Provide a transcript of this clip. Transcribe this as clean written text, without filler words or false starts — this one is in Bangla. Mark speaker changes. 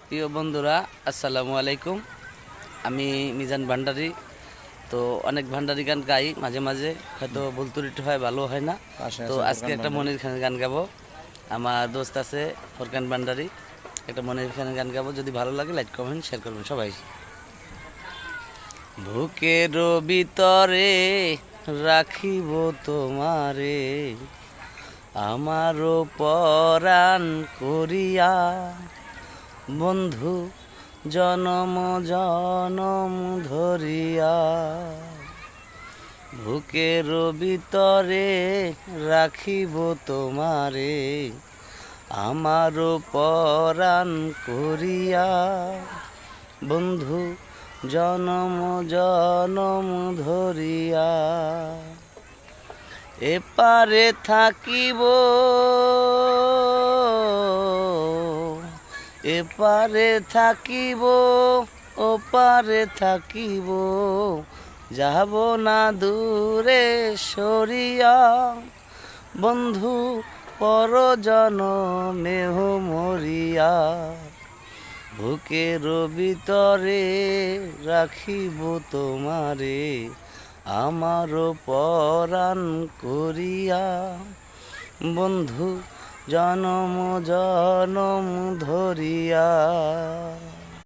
Speaker 1: প্রিয় বন্ধুরা, আসসালামু আলাইকুম। আমি মিজান ভান্ডারী। তো অনেক ভান্ডারি গান গাই, মাঝে মাঝে হয়তো ভুল ত্রুটি হয়, ভালো হয় না। তো আজকে একটা মনির খানের গান গাবো। আমার দোস্ত আছে ফরকান ভান্ডারী, একটা মনির খানের গান গাবো। যদি ভালো লাগে লাইক কমেন্ট শেয়ার করবেন সবাই। বুকের ভিতরে রাখিব তোমারে, আমারও পরাণ করিয়া, বন্ধু জনম জনম ধরিয়া। বুকের ভিতরে রাখিব তোমারে, আমারও পরাণ করিয়া, বন্ধু জনম জনম ধরিয়া। এপারে থাকিব এপারে থাকিব, ওপারে থাকিব, যাব না দূরে সরিয়া, বন্ধু পরজনমেহ মরিয়া। বুকের ভিতরে রাখিব তোমারে, আমার পরাণ করিয়া, বন্ধু জনম জনম ধরিয়া।